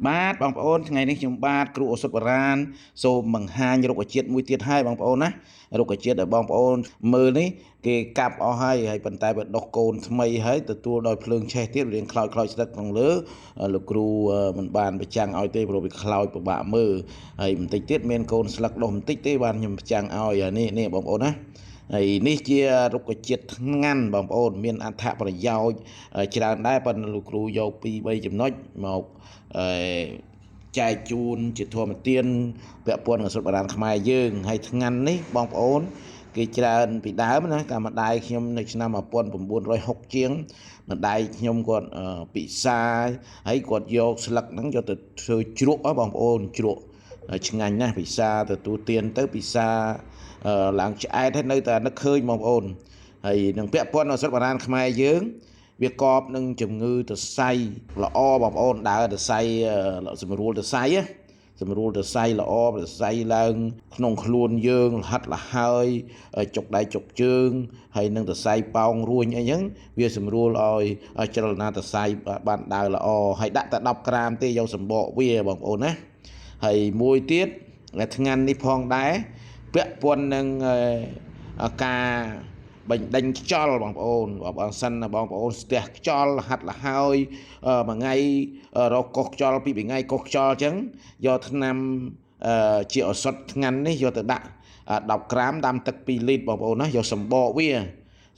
បាទបងប្អូនថ្ងៃនេះខ្ញុំបាទគ្រូឱសថបុរាណសូមបង្ហាញរុក្ខជាតិមួយទៀតហើយបងប្អូនណារុក្ខជាតិដែលបងប្អូនមើលនេះគេកាប់អស់ហើយប៉ុន្តែវាដុះកូនថ្មីហើយទទួលដោយភ្លើងឆេះទៀតរៀងខ្លោចស្ទឹកខាងលើលោកគ្រូមិនបានប្រចាំងឲ្យទេព្រោះវាខ្លោចពិបាកមើលហើយបន្តិចទៀតមានកូនស្លឹកដុះបន្តិចទេបានខ្ញុំប្រចាំងឲ្យនេះបងប្អូនណាហើយនេះជារុក្ខជាតិថ្ងាន់បងប្អូនមានអត្ថប្រយោជន៍ច្រើនដែរប៉ុន្តែលោកគ្រូយកពី3ចំណុចមកចែកជូនជាធម្មទានពាក់ព័ន្ធនឹងឱសថបុរាណខ្មែរយើងហើយថ្ងាន់នេះបងប្អូនគេច្រើនពីដើមណាកាលម្ដាយខ្ញុំនៅឆ្នាំ1960ជាងម្ដាយខ្ញុំគាត់ពិសាហើយគាត់យកស្លឹកហ្នឹងយកទៅធ្វើជ្រក់បងប្អូនជ្រក់ឆ្ងាញ់ណាស់ពិសាទទួលទានទៅពិសាឡើងឆ្អែតហើយនៅតែនឹកឃើញបងប្អូនហើយនឹងពាក់ព័ន្ធឱសថបុរាណខ្មែរយើងវាកបនឹងជំងឺសរសៃល្អបងប្អូនដើរសរសៃសម្រួលសរសៃសម្រួលសរសៃល្អសរសៃឡើងក្នុងខ្លួនយើងលហិតលហើយចុកដៃចុកជើងហើយនឹងសរសៃប៉ោងរួញអីចឹងវាសម្រួលឲ្យចលនាសរសៃបានដើរល្អហើយដាក់តែ10ក្រាមទេយកសម្បកវាបងប្អូនណាហើយមួយទៀតថ្ងាន់នេះផងដែរពាក់ព័ន្ធនឹងការបញ្ដេញខ្យល់បងប្អូនបើសិនបងប្អូនស្ទះខ្យល់ហាត់លហើយមួយថ្ងៃរកកុសខ្យល់ពីរថ្ងៃកុសខ្យល់អញ្ចឹងយកថ្នាំជាឱសថថ្ងាន់នេះយកទៅដាក់10ក្រាមដាំទឹក2លីត្របងប្អូនណាយកសម្បកវា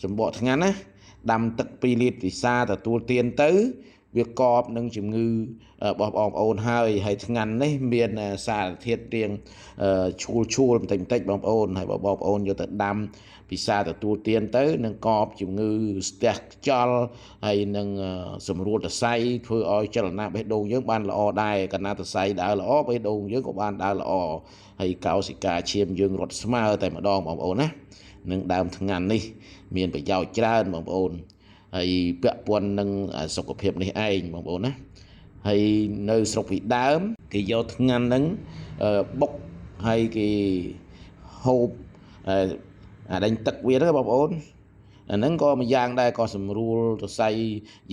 សម្បកថ្ងាន់ណាដាំទឹក2លីត្រពិសាទទួលទានទៅវាកបនឹងជំងឺរបស់បងប្អូនហើយថ្ងាន់នេះមានសារធាតុរៀងឈួលបន្តិចបងប្អូនហើយបងប្អូនយកទៅដាំពិសាទទួលទានទៅនឹងកបជំងឺស្ទះខ្យល់ហើយនឹងសម្រួលសរសៃធ្វើឲ្យចលនាបេះដូងយើងបានល្អដែរកាលណាសរសៃដើរល្អបេះដូងយើងក៏បានដើរល្អហើយកោសិកាឈាមយើងរត់ស្មើតែម្ដងបងប្អូនណានឹងដើមថ្ងាន់នេះមានប្រយោជន៍ច្រើនបងប្អូនហើយពាក់ព័ន្ធនឹងសុខភាពនេះឯងបងប្អូនណាហើយនៅស្រុកពីដើមគេយកថ្ងាន់ហ្នឹងបុកហើយគេហូបដេញទឹកវាទៅបងប្អូនអាហ្នឹងក៏មួយយ៉ាងដែរក៏សម្រួលសរសៃ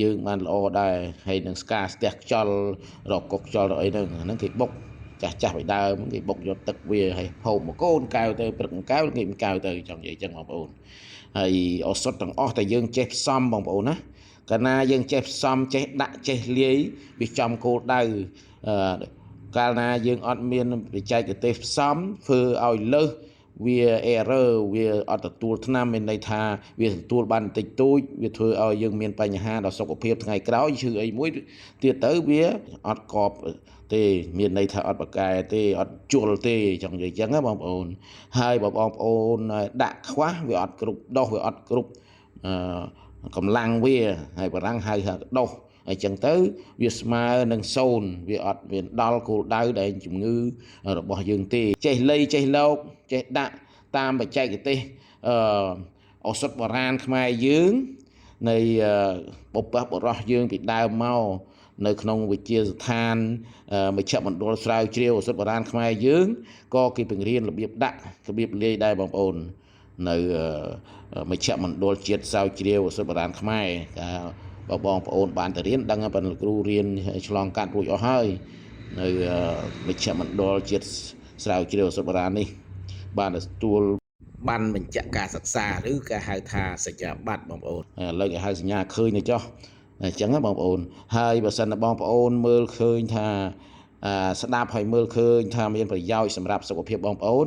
យើងបានល្អដែរហើយនឹងស្ការស្ទះខ្យល់រកកុសខ្យល់អីហ្នឹងគេបុកចាស់ពីដើមគេបុកយកទឹកវាហើយហូបមួយកូនកែវទៅព្រឹកមួយកែវងាយមួយកែវទៅចង់និយាយចឹងបងប្អូនហើយឱសថទាំងអស់តែយើងចេះផ្សំបងប្អូនណាកាលណាយើងចេះផ្សំចេះដាក់ចេះលាយវាចំគោលដៅកាលណាយើងអត់មានបច្ចេកទេសផ្សំធ្វើឲ្យលើសវា error វាអត់ទទួលថ្នាំមានន័យថាវាទទួលបានបន្តិចតួចវាធ្វើឲ្យយើងមានបញ្ហាដល់សុខភាពថ្ងៃក្រោយឈឺអីមួយទៀតទៅវាអត់កប់ទេមានន័យថាអត់បកែទេអត់ជល់ទេចង់និយាយចឹងណាបងប្អូនហើយបើបងប្អូនដាក់ខ្វះវាអត់គ្រប់ដុសវាអត់គ្រប់កម្លាំងវាហើយបារាំងហៅថាដុសអញ្ចឹងទៅវាស្មើនឹង0វាអត់មានដល់គោលដៅដែលជំងឺរបស់យើងទេចេះលៃចេះលោកចេះដាក់តាមបច្ចេកទេសឱសថបុរាណខ្មែរយើងនៃបុព្វបុរសយើងពីដើមមកនៅក្នុងវិទ្យាស្ថានមជ្ឈមណ្ឌលស្រាវជ្រាវឱសថបុរាណខ្មែរយើងក៏គេបង្រៀនរបៀបដាក់របៀបលាយដែរបងប្អូននៅមជ្ឈមណ្ឌលជាតិស្រាវជ្រាវឱសថបុរាណខ្មែរបើបងប្អូនបានទៅរៀនដឹងប៉ុន្តែគ្រូរៀនឆ្លងកាត់រួចអស់ហើយនៅមជ្ឈមណ្ឌលជាតិស្រាវជ្រាវឱសថបុរាណនេះបានទទួលបានបញ្ជាក់ការសិក្សាឬគេហៅថាសញ្ញាបត្របងប្អូនឥឡូវគេហៅសញ្ញាឃើញទៅចុះអញ្ចឹងណាបងប្អូនហើយបើសិនបងប្អូនមើលឃើញថាស្ដាប់ហើយមើលឃើញថាមានប្រយោជន៍សម្រាប់សុខភាពបងប្អូ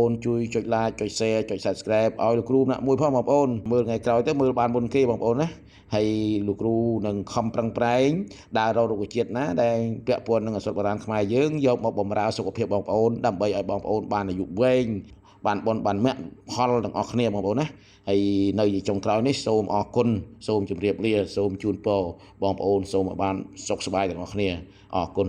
នជួយចុច like ចុច share ចុច subscribe ឲ្យលោកគ្រូម្នាក់មួយផងបងប្អូនមើលថ្ងៃក្រោយទៅមើលបានមុនគេបងប្អូនណាហើយលោកគ្រូនឹងខំប្រឹងប្រែងដើររករុក្ខជាតិណាដែលពាក់ព័ន្ធនឹងឱសថបុរាណខ្មែរយើងយកមកបម្រើសុខភាពបងប្អូនដើម្បីឲ្យបងប្អូនបានអាយុវែងបានបុណ្យបានមគ្គផលទាំងអស់គ្នាបងប្អូនណាហើយនៅចុងក្រោយនេះសូមអរគុណសូមជម្រាបលាសូមជូនពរបងប្អូនសូមឲ្យបានសុខសប្បាយទាំងអស់គ្នាអរគុណ